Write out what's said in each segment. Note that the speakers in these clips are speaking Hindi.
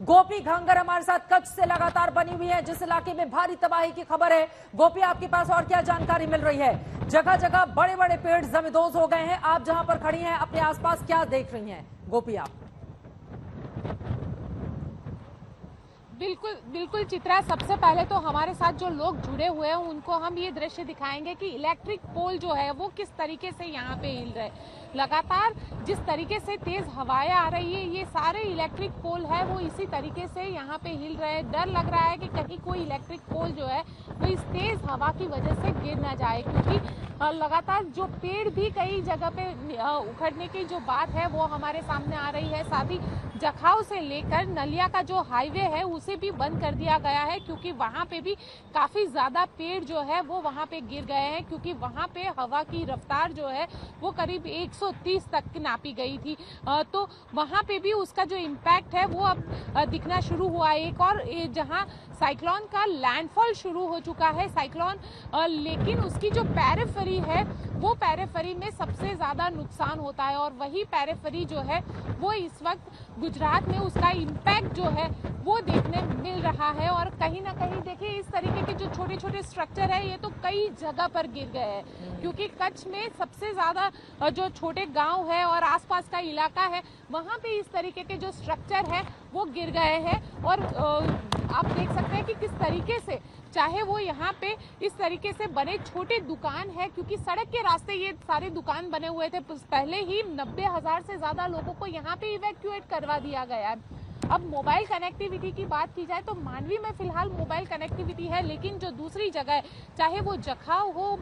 गोपी घांगर हमारे साथ कच्छ से लगातार बनी हुई है, जिस इलाके में भारी तबाही की खबर है। गोपी, आपके पास और क्या जानकारी मिल रही है? जगह जगह बड़े बड़े पेड़ जमींदोज हो गए हैं। आप जहां पर खड़ी हैं, अपने आसपास क्या देख रही हैं गोपी आप? बिल्कुल बिल्कुल चित्रा, सबसे पहले तो हमारे साथ जो लोग जुड़े हुए हैं उनको हम ये दृश्य दिखाएंगे कि इलेक्ट्रिक पोल जो है वो किस तरीके से यहाँ पे हिल रहे हैं। लगातार जिस तरीके से तेज हवाएं आ रही है, ये सारे इलेक्ट्रिक पोल है वो इसी तरीके से यहाँ पे हिल रहे हैं। डर लग रहा है कि कहीं कोई इलेक्ट्रिक पोल जो है वो इस तेज हवा की वजह से गिर ना जाए, क्योंकि लगातार जो पेड़ भी कई जगह पे उखड़ने की जो बात है वो हमारे सामने आ रही है। साथ ही जखाव से लेकर नलिया का जो हाईवे है उसे भी बंद कर दिया गया है, क्योंकि वहां पे भी काफी ज्यादा पेड़ जो है वो वहां पे गिर गए हैं, क्योंकि वहां पे हवा की रफ्तार जो है वो करीब 130 तक नापी गई थी। तो वहां पे भी उसका जो इम्पैक्ट है वो अब दिखना शुरू हुआ है। एक और जहां साइक्लोन का लैंडफॉल शुरू हो चुका है साइक्लोन, लेकिन उसकी जो पेरिफेरी है वो पेरिफेरी में सबसे ज्यादा नुकसान होता है, और वही पेरिफेरी जो है वो इस वक्त गुजरात में उसका इम्पैक्ट जो है वो देखने मिल रहा है। और कहीं ना कहीं देखिए इस तरीके के जो छोटे छोटे स्ट्रक्चर है ये तो कई जगह पर गिर गए हैं, क्योंकि कच्छ में सबसे ज्यादा जो छोटे गांव है और आसपास का इलाका है वहां पे इस तरीके के जो स्ट्रक्चर है वो गिर गए हैं। और आप देख सकते हैं कि किस तरीके से चाहे वो यहाँ पे इस तरीके से बने छोटे दुकान है, क्योंकि सड़क के रास्ते ये सारे दुकान बने हुए थे। पहले ही 90,000 से ज्यादा लोगों को यहाँ पे इवैक्यूएट करवा दिया गया है। अब मोबाइल कनेक्टिविटी की बात की जाए तो मांडवी में फिलहाल मोबाइल कनेक्टिविटी है, लेकिन जो दूसरी जगह है चाहे वो जखाव हो,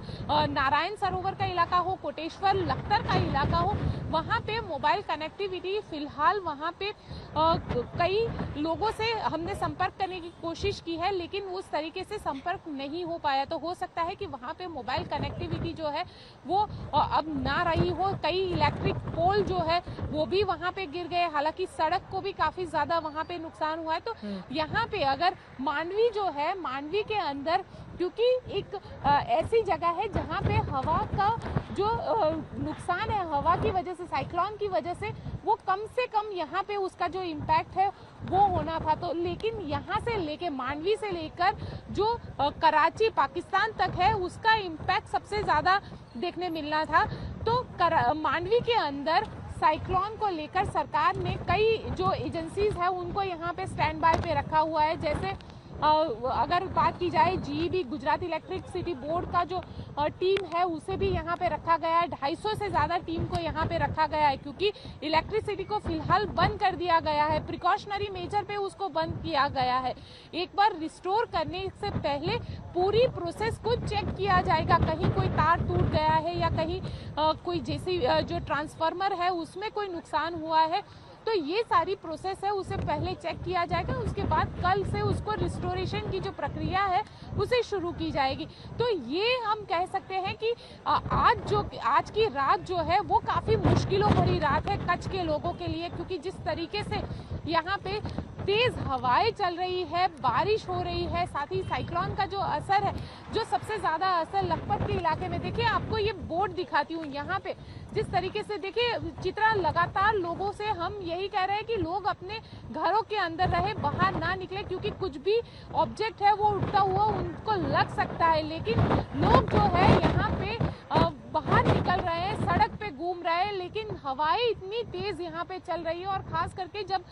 नारायण सरोवर का इलाका हो, कोटेश्वर लखतर का इलाका हो, वहाँ पे मोबाइल कनेक्टिविटी फिलहाल वहाँ पे कई लोगों से हमने संपर्क करने की कोशिश की है, लेकिन उस तरीके से संपर्क नहीं हो पाया। तो हो सकता है कि वहाँ पे मोबाइल कनेक्टिविटी जो है वो अब ना रही हो। कई इलेक्ट्रिक पोल जो है वो भी वहाँ पे गिर गए, हालांकि सड़क को भी काफी ज्यादा वहां पे नुकसान हुआ है। तो यहाँ पे अगर मांडवी जो है, मांडवी के अंदर क्योंकि एक ऐसी जगह है जहाँ पे हवा का जो नुकसान है हवा की वजह से, साइक्लोन की वजह से, वो कम से कम यहाँ पे उसका जो इम्पैक्ट है वो होना था। तो लेकिन यहाँ से लेके मांडवी से लेकर जो कराची पाकिस्तान तक है उसका इम्पैक्ट सबसे ज्यादा देखने मिलना था। तो मांडवी के अंदर साइक्लोन को लेकर सरकार ने कई जो एजेंसीज है उनको यहाँ पे स्टैंड बाय पे रखा हुआ है। जैसे अगर बात की जाए जीईबी गुजरात इलेक्ट्रिसिटी बोर्ड का जो टीम है उसे भी यहाँ पे रखा गया है। 250 से ज्यादा टीम को यहाँ पे रखा गया है, क्योंकि इलेक्ट्रिसिटी को फिलहाल बंद कर दिया गया है। प्रिकॉशनरी मेजर पे उसको बंद किया गया है। एक बार रिस्टोर करने से पहले पूरी प्रोसेस को चेक किया जाएगा, कहीं कोई तार टूट गया है या कहीं कोई जैसी जो ट्रांसफार्मर है उसमें कोई नुकसान हुआ है, तो ये सारी प्रोसेस है उसे पहले चेक किया जाएगा। उसके बाद कल से उसको रिस्टोरेशन की जो प्रक्रिया है उसे शुरू की जाएगी। तो ये हम कह सकते हैं कि आज की रात जो है वो काफी मुश्किलों भरी रात है कच्छ के लोगों के लिए, क्योंकि जिस तरीके से यहाँ पे तेज हवाएं चल रही है, बारिश हो रही है, साथ ही साइक्लोन का जो असर है, जो सबसे ज्यादा असर लखपत के इलाके में, देखिए आपको ये बोर्ड दिखाती हूँ यहाँ पे जिस तरीके से, देखिए चित्रा, लगातार लोगों से हम यही कह रहे हैं कि लोग अपने घरों के अंदर रहे, बाहर ना निकले, क्योंकि कुछ भी ऑब्जेक्ट है वो उड़ता हुआ उनको लग सकता है। लेकिन लोग जो है यहाँ पे बाहर निकल रहे हैं, सड़क पे घूम रहे हैं, लेकिन हवाएं इतनी तेज यहाँ पे चल रही है। और खास करके जब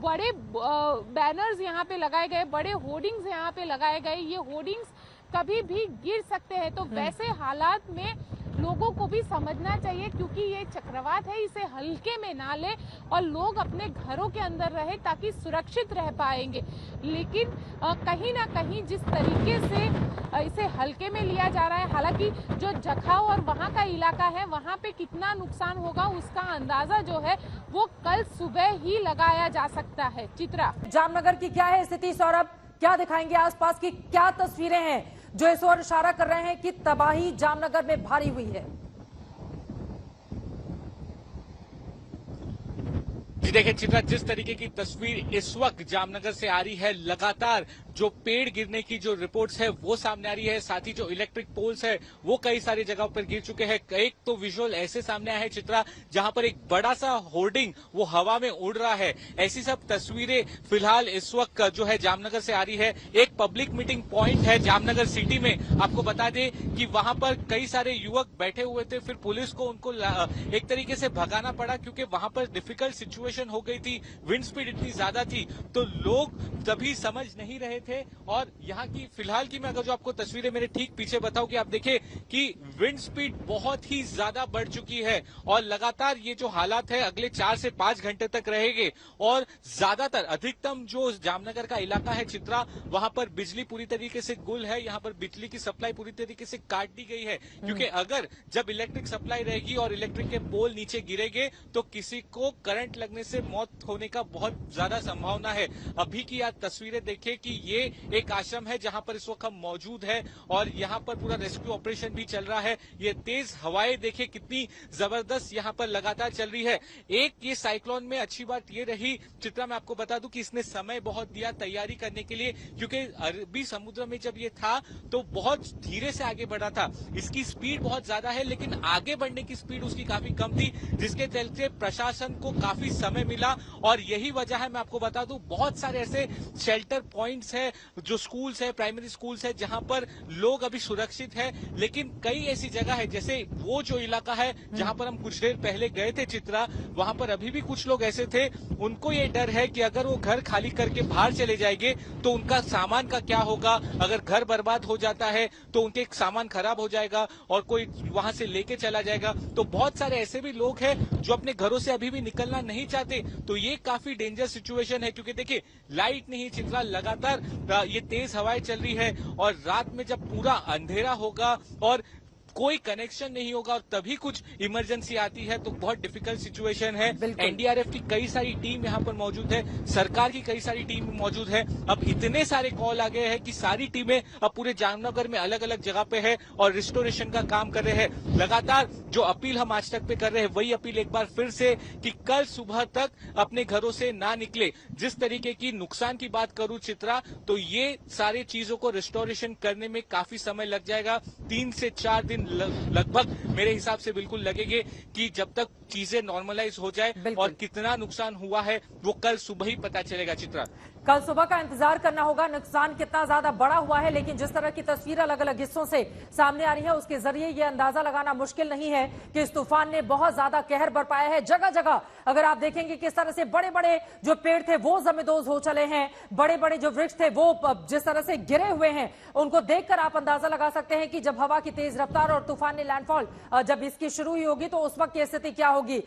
बड़े बैनर्स यहाँ पे लगाए गए, बड़े होर्डिंग्स यहाँ पे लगाए गए, ये होर्डिंग्स कभी भी गिर सकते हैं। तो वैसे हालात में लोगों को भी समझना चाहिए, क्योंकि ये चक्रवात है, इसे हल्के में ना ले और लोग अपने घरों के अंदर रहे ताकि सुरक्षित रह पाएंगे। लेकिन कहीं ना कहीं जिस तरीके से इसे हल्के में लिया जा रहा है, हालांकि जो जखाव और वहां का इलाका है वहां पे कितना नुकसान होगा उसका अंदाजा जो है वो कल सुबह ही लगाया जा सकता है। चित्रा, जामनगर की क्या है स्थिति? सौरभ, क्या दिखाएंगे? आसपास की क्या तस्वीरें हैं जो इस ओर इशारा कर रहे हैं कि तबाही जामनगर में भारी हुई है? जी देखिए चित्रा, जिस तरीके की तस्वीर इस वक्त जामनगर से आ रही है, लगातार जो पेड़ गिरने की जो रिपोर्ट्स है वो सामने आ रही है। साथ ही जो इलेक्ट्रिक पोल्स है वो कई सारी जगहों पर गिर चुके हैं। एक तो विजुअल ऐसे सामने आया है चित्रा, जहां पर एक बड़ा सा होर्डिंग वो हवा में उड़ रहा है। ऐसी सब तस्वीरें फिलहाल इस वक्त जो है जामनगर से आ रही है। एक पब्लिक मीटिंग पॉइंट है जामनगर सिटी में। आपको बता दें कि वहां पर कई सारे युवक बैठे हुए थे, फिर पुलिस को उनको एक तरीके से भगाना पड़ा क्योंकि वहां पर डिफिकल्ट सिचुएशन हो गई थी। विंड स्पीड इतनी ज्यादा थी तो लोग तभी समझ नहीं रहे थे। और यहाँ की फिलहाल की मैं अगर जो आपको तस्वीरें मेरे ठीक पीछे बताऊं कि आप देखें कि विंड स्पीड बहुत ही ज्यादा बढ़ चुकी है और लगातार ये जो हालात है अगले 4 से 5 घंटे तक रहेंगे। और ज्यादातर अधिकतम जो जामनगर का इलाका है चित्रा, वहां पर बिजली पूरी तरीके से गुल है। यहाँ पर बिजली की सप्लाई पूरी तरीके से काट दी गई है क्योंकि अगर जब इलेक्ट्रिक सप्लाई रहेगी और इलेक्ट्रिक के पोल नीचे गिरेंगे तो किसी को करंट लगने से मौत होने का बहुत ज्यादा संभावना है। अभी की आप तस्वीरें देखें कि ये एक आश्रम है जहां पर इस वक्त हम मौजूद है और यहाँ पर पूरा रेस्क्यू ऑपरेशन भी चल रहा है। ये तेज हवाएं देखें कितनी जबरदस्त यहाँ पर लगातार चल रही है। एक ये साइक्लोन में अच्छी बात ये रही चित्रा, मैं आपको बता दूं कि इसने समय बहुत दिया तैयारी करने के लिए क्योंकि अरबी समुद्र में जब ये था तो बहुत धीरे से आगे बढ़ा था। इसकी स्पीड बहुत ज्यादा है लेकिन आगे बढ़ने की स्पीड उसकी काफी कम थी, जिसके चलते प्रशासन को काफी समय मिला। और यही वजह है, मैं आपको बता दूं, बहुत सारे ऐसे शेल्टर पॉइंट्स है, जो स्कूल्स है, प्राइमरी स्कूल्स है, जहां पर लोग अभी सुरक्षित है। लेकिन कई ऐसी जगह है जैसे वो जो इलाका है जहां पर हम कुछ देर पहले गए थे चित्रा, वहां पर अभी भी कुछ लोग ऐसे थे, उनको ये डर है कि अगर वो घर खाली करके बाहर चले जाएंगे तो उनका सामान का क्या होगा। अगर घर बर्बाद हो जाता है तो उनके सामान खराब हो जाएगा और कोई वहां से लेके चला जाएगा। तो बहुत सारे ऐसे भी लोग हैं जो अपने घरों से अभी भी निकलना नहीं चाहते। तो ये काफी डेंजर सिचुएशन है क्योंकि देखिए लाइट नहीं चित्रा, लगातार ये तेज हवाएं चल रही है और रात में जब पूरा अंधेरा होगा और कोई कनेक्शन नहीं होगा और तभी कुछ इमरजेंसी आती है तो बहुत डिफिकल्ट सिचुएशन है। एनडीआरएफ की कई सारी टीम यहाँ पर मौजूद है, सरकार की कई सारी टीम मौजूद है। अब इतने सारे कॉल आ गए हैं कि सारी टीमें अब पूरे जामनगर में अलग अलग जगह पे है और रिस्टोरेशन का काम कर रहे हैं। लगातार जो अपील हम आज तक पे कर रहे हैं वही अपील एक बार फिर से कि कल सुबह तक अपने घरों से ना निकले। जिस तरीके की नुकसान की बात करूं चित्रा, तो ये सारी चीजों को रिस्टोरेशन करने में काफी समय लग जाएगा। 3 से 4 दिन लगभग मेरे हिसाब से बिल्कुल लगेंगे कि जब तक चीजें नॉर्मलाइज हो जाए। और कितना नुकसान हुआ है वो कल सुबह ही पता चलेगा चित्रा। कल सुबह का इंतजार करना होगा नुकसान कितना ज्यादा बड़ा हुआ है, लेकिन जिस तरह की तस्वीर अलग अलग हिस्सों से सामने आ रही है उसके जरिए यह अंदाजा लगाना मुश्किल नहीं है कि इस तूफान ने बहुत ज्यादा कहर बरपाया है। जगह जगह अगर आप देखेंगे किस तरह से बड़े बड़े जो पेड़ थे वो जमींदोज हो चले हैं, बड़े बड़े जो वृक्ष थे वो जिस तरह से गिरे हुए हैं, उनको देखकर आप अंदाजा लगा सकते हैं कि जब हवा की तेज रफ्तार और तूफान ने लैंडफॉल जब इसकी शुरू हुई होगी तो उस वक्त की स्थिति क्या होगी।